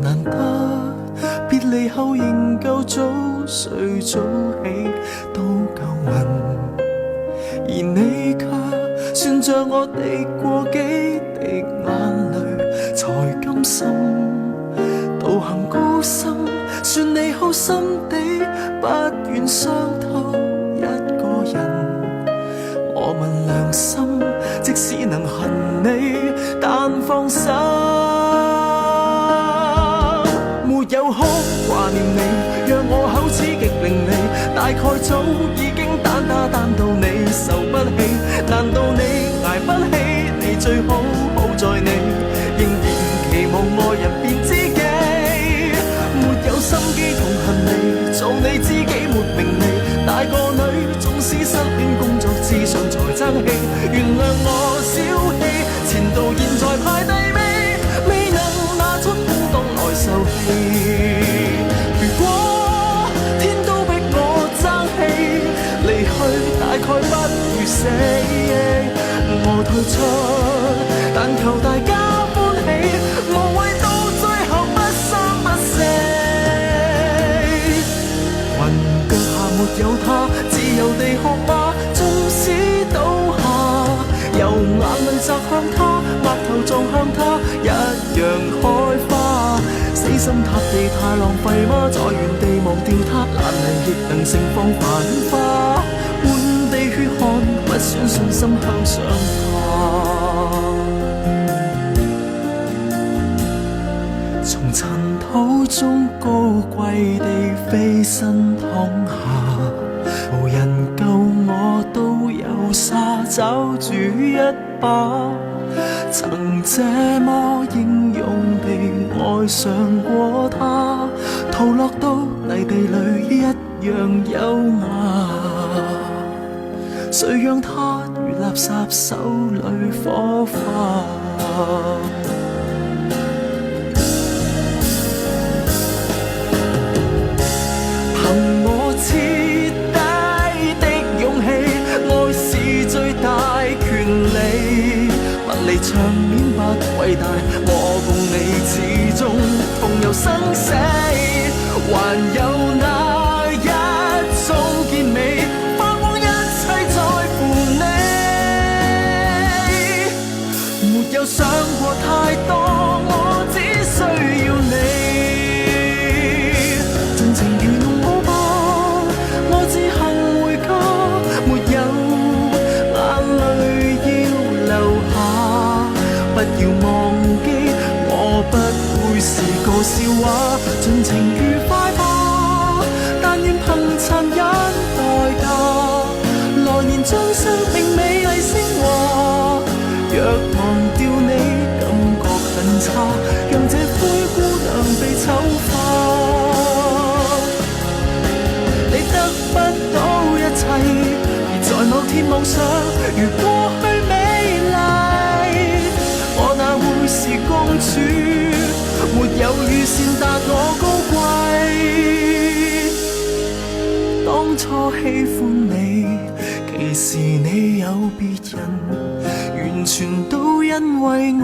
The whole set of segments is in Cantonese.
難得別離後仍舊早睡早起都夠運，而你卻算着我滴過幾滴眼淚才甘心道行高深，算你好心地不願傷透一個人。我問良心，即使能恨你，但放心。沒有哭掛念你，讓我口齒極伶俐，大概早已經單打單到你受不起。難道你捱不起？你最好好在你仍然期望愛人變知己，沒有心機同行你，做你知己沒名利。大個女縱使失戀工作至上才爭氣，原諒我小氣，前度現在排第尾，未能拿出空檔來受氣。如果天都逼我爭氣，離去大概不如死，我退出，但求大家歡喜，無謂到最後不三不四。雲腳下沒有他，自由地學吧，縱使倒下，由眼淚擲向他，額頭撞向他，一樣開花。死心塌地太浪費嗎？在原地忘掉他，爛泥亦能盛放繁花，滿地血汗，不選信心向上爬。從塵土中高貴地飛身躺下，無人救我都有沙找住一把，曾這麼英勇地愛上過他，逃落到泥地裏一樣優雅，誰讓他如垃圾手裏火花。憑我徹底的勇氣，愛是最大權利。物理場面不偉大，我共你始終同遊生死，還有那一種結尾，花光一切在乎你。沒有想過太多，我只需要你。不要忘記，我不會是個笑話，盡情愉快吧，但願憑殘忍代價，來年將生命美麗昇華。若忘掉你，感覺很差，讓這灰姑娘被醜化。你得不到一切，而在某天妄想，如過去美麗，我哪會是公主？沒有預算答我高貴。當初喜歡你，其實你有別人，完全都因為我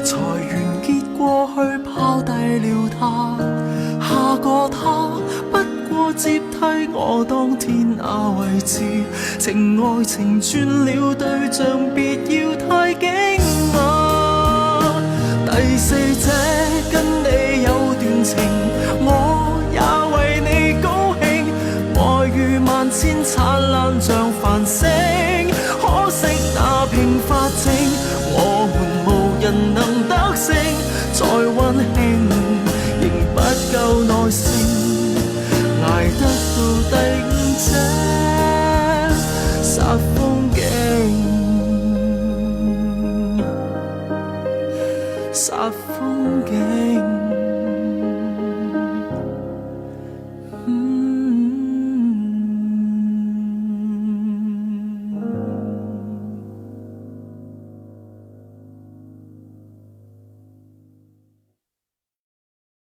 才完結過去，拋低了他。下個他不過接替我當天那位置，情愛情轉了對象，別要太驚訝。第四者